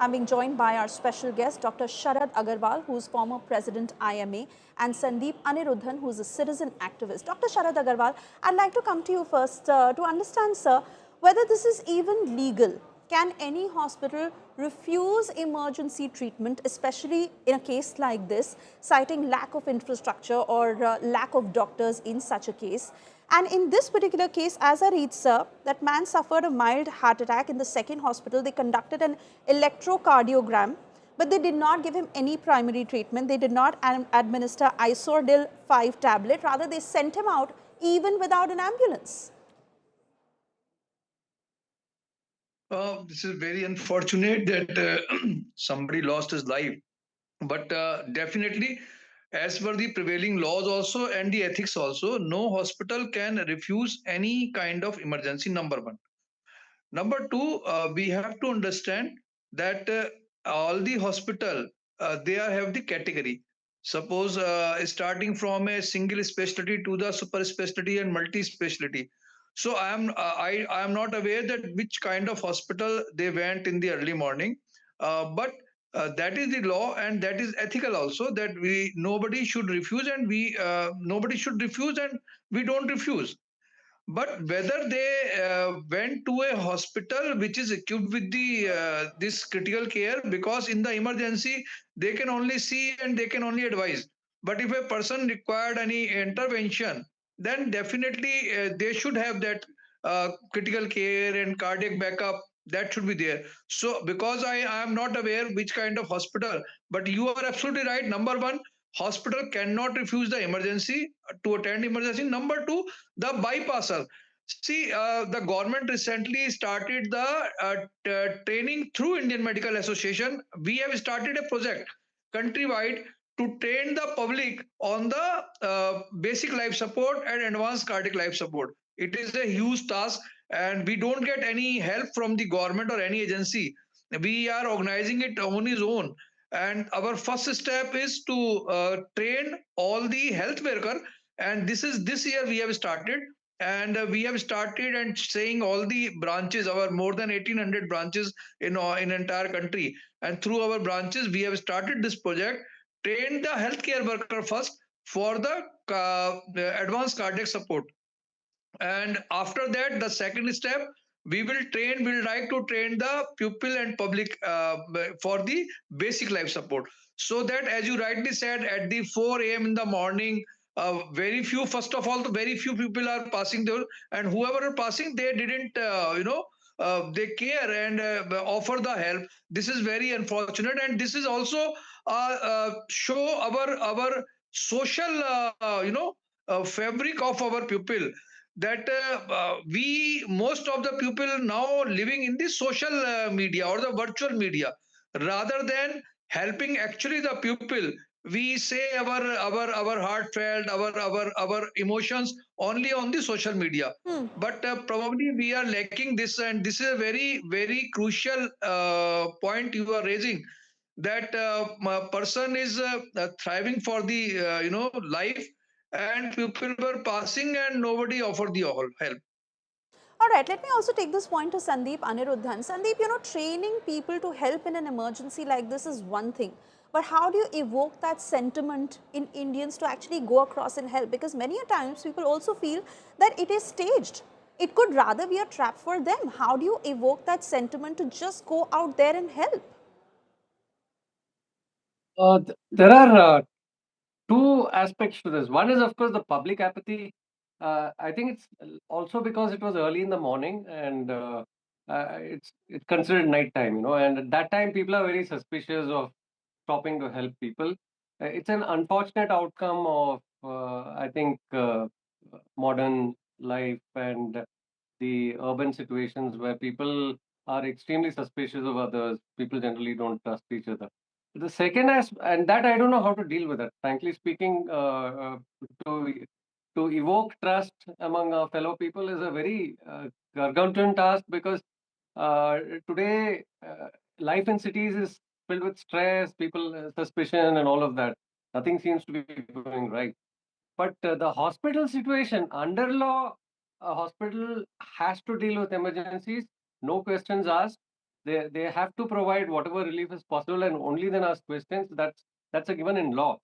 I'm being joined by our special guest, Dr. Sharad Agarwal, who's former President IMA, and Sandeep Aniruddhan, who's a citizen activist. Dr. Sharad Agarwal, I'd like to come to you first to understand, sir, whether this is even legal. Can any hospital refuse emergency treatment, especially in a case like this, citing lack of infrastructure or lack of doctors in such a case? And in this particular case, as I read, sir, that man suffered a mild heart attack in the second hospital. They conducted an electrocardiogram, but they did not give him any primary treatment. They did not administer Isordil 5 tablet. Rather, they sent him out even without an ambulance. This is very unfortunate that somebody lost his life. But definitely, as per the prevailing laws also and the ethics also, no hospital can refuse any kind of emergency, number one. Number two, we have to understand that all the hospital, they have the category. Suppose starting from a single specialty to the super specialty and multi specialty. So I am not aware that which kind of hospital they went in the early morning, but that is the law and that is ethical also, that we nobody should refuse, and we nobody should refuse, and we don't refuse. But whether they went to a hospital which is equipped with the this critical care, because in the emergency they can only see and they can only advise. But if a person required any intervention, then definitely they should have that critical care and cardiac backup, that should be there. So because I am not aware which kind of hospital, but you are absolutely right. Number one, hospital cannot refuse the emergency to attend emergency. Number two, the bypasser. See, the government recently started the training through Indian Medical Association. We have started a project countrywide to train the public on the basic life support and advanced cardiac life support. It is a huge task, and we don't get any help from the government or any agency. We are organizing it on its own, and our first step is to train all the health worker, and this year we have started. And we have started and saying all the branches, our more than 1800 branches in entire country, and through our branches we have started this project, train the healthcare worker first for the advanced cardiac support. And after that, the second step, we'll like to train the pupil and public for the basic life support. So that, as you rightly said, at the 4 a.m. in the morning, very few, first of all, very few people are passing there, and whoever are passing, they didn't, they care and offer the help. This is very unfortunate, and this is also show our social, fabric of our people, that we most of the people now living in the social media or the virtual media, rather than helping actually the people. We say our heartfelt, our emotions only on the social media. But probably we are lacking this, and this is a very crucial point you are raising, that a person is thriving for the life, and people were passing and nobody offered the help. All right, let me also take this point to Sandeep Aniruddhan. Sandeep, training people to help in an emergency like this is one thing. But how do you evoke that sentiment in Indians to actually go across and help? Because many a times people also feel that it is staged. It could rather be a trap for them. How do you evoke that sentiment to just go out there and help? There are two aspects to this. One is, of course, the public apathy. I think it's also because it was early in the morning, and it's considered night time, and at that time people are very suspicious of stopping to help people. It's an unfortunate outcome of, I think, modern life and the urban situations where people are extremely suspicious of others. People generally don't trust each other. The second aspect, and that I don't know how to deal with it, frankly speaking, to evoke trust among our fellow people is a very gargantuan task, because today life in cities is filled with stress, people suspicion, and all of that. Nothing seems to be going right. But the hospital situation, under law, a hospital has to deal with emergencies, no questions asked. They have to provide whatever relief is possible and only then ask questions. That's a given in law.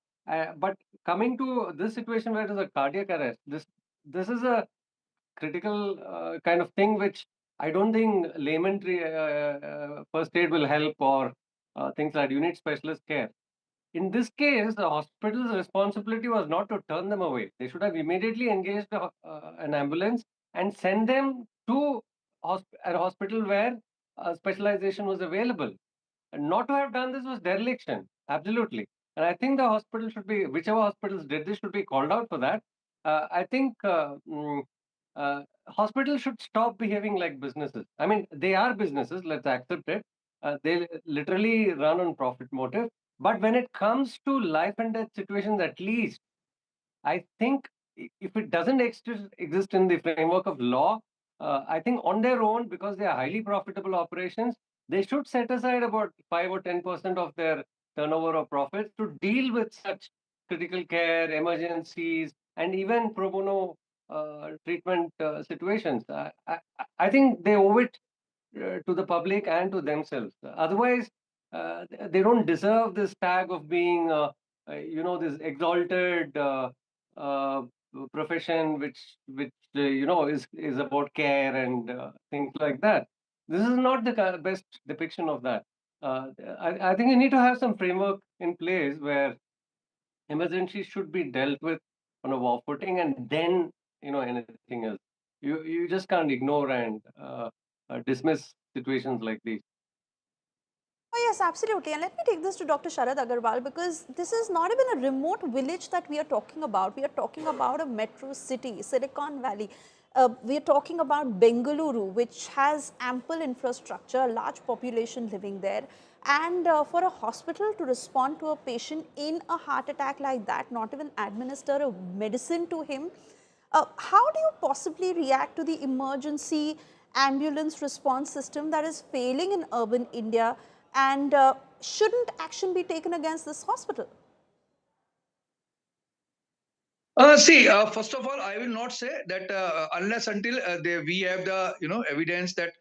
But coming to this situation where it is a cardiac arrest, this is a critical kind of thing which I don't think layman first aid will help, or things like you need specialist care. In this case, the hospital's responsibility was not to turn them away. They should have immediately engaged an ambulance and send them to a hospital where specialization was available. And not to have done this was dereliction, absolutely. And I think the hospital should be, whichever hospitals did this, should be called out for that. I think hospitals should stop behaving like businesses. I mean, they are businesses, let's accept it. They literally run on profit motive. But when it comes to life and death situations, at least I think if it doesn't exist in the framework of law, I think on their own, because they are highly profitable operations, they should set aside about 5 or 10% of their turnover or profits to deal with such critical care, emergencies, and even pro bono treatment situations. I think they owe it to the public and to themselves. Otherwise, they don't deserve this tag of being, this exalted uh, profession, which is about care and things like that. This is not the best depiction of that. I think you need to have some framework in place where emergencies should be dealt with on a war footing, and then anything else. You just can't ignore and dismiss situations like these. Oh, yes, absolutely. And let me take this to Dr. Sharad Agarwal, because this is not even a remote village that we are talking about. We are talking about a metro city, Silicon Valley. We are talking about Bengaluru, which has ample infrastructure, a large population living there. And for a hospital to respond to a patient in a heart attack like that, not even administer a medicine to him, how do you possibly react to the emergency ambulance response system that is failing in urban India, and shouldn't action be taken against this hospital? First of all, I will not say that unless until we have the evidence that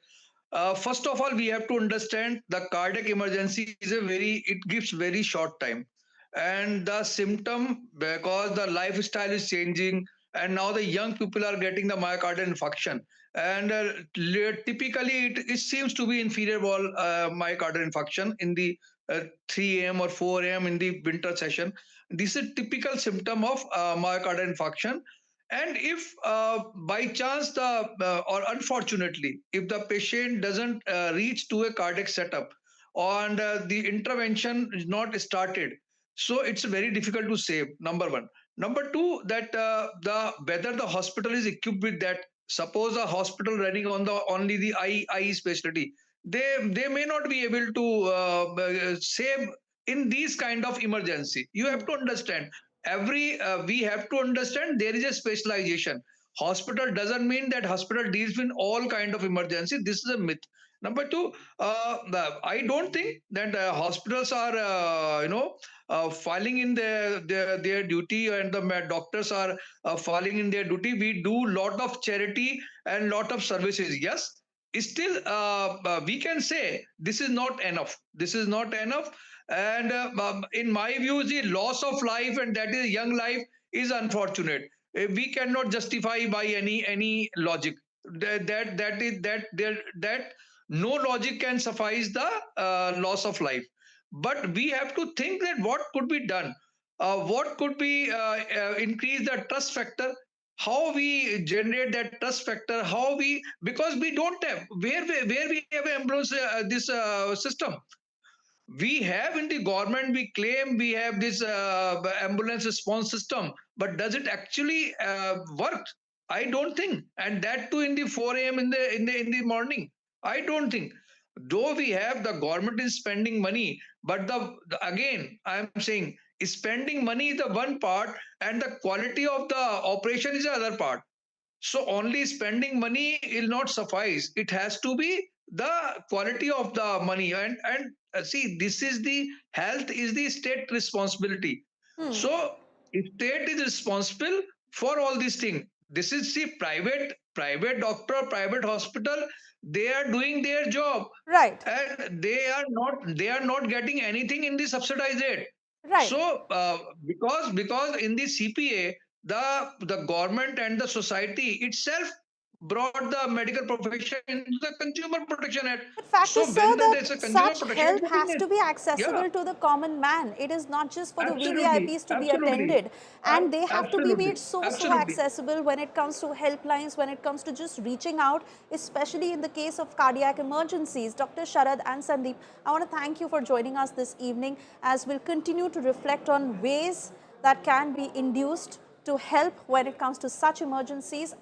first of all we have to understand the cardiac emergency is a very it gives very short time, and the symptom because the lifestyle is changing, and now the young people are getting the myocardial infarction, and typically it seems to be inferior wall myocardial infarction in the 3 a.m. or 4 a.m. in the winter session. This is a typical symptom of myocardial infarction. And if by chance or unfortunately, if the patient doesn't reach to a cardiac setup and the intervention is not started, so it's very difficult to save. Number one. Number two, that the whether the hospital is equipped with that. Suppose a hospital running on the only the eye specialty, they may not be able to save in these kind of emergency. You have to understand every we have to understand there is a specialization. Hospital doesn't mean that hospital deals with all kind of emergency. This is a myth. Number two, I don't think that hospitals are falling in their duty, and the doctors are falling in their duty. We do lot of charity and lot of services, yes. Still we can say this is not enough. This is not enough. And in my view, the loss of life, and that is young life, is unfortunate. We cannot justify by any logic. That no logic can suffice the loss of life. But we have to think that what could be done, what could be increase the trust factor, how we generate that trust factor, how we, because we don't have where we have ambulance this system. We have in the government, we claim we have this ambulance response system, but does it actually work? I don't think. And that too in the 4 a.m. in the morning, I don't think. Though we have, the government is spending money, but again I am saying, spending money is the one part, and the quality of the operation is the other part. So only spending money will not suffice. It has to be the quality of the money. And see, this is the health is the state responsibility. Hmm. So if state is responsible for all these things, this is, see, private doctor, private hospital, they are doing their job, Right. and they are not getting anything in the subsidized rate. Right. So because in the CPA, the government and the society itself brought the medical profession into the Consumer Protection Act. But fact is, So sir, when that there's a consumer such protection, help it's a has business. to be Yeah, accessible to the common man. It is not just for the absolutely, VVIPs to be absolutely, attended. And they have to be absolutely, made so absolutely. accessible when it comes to helplines, when it comes to just reaching out, especially in the case of cardiac emergencies. Dr. Sharad and Sandeep, I want to thank you for joining us this evening as we'll continue to reflect on ways that can be induced to help when it comes to such emergencies.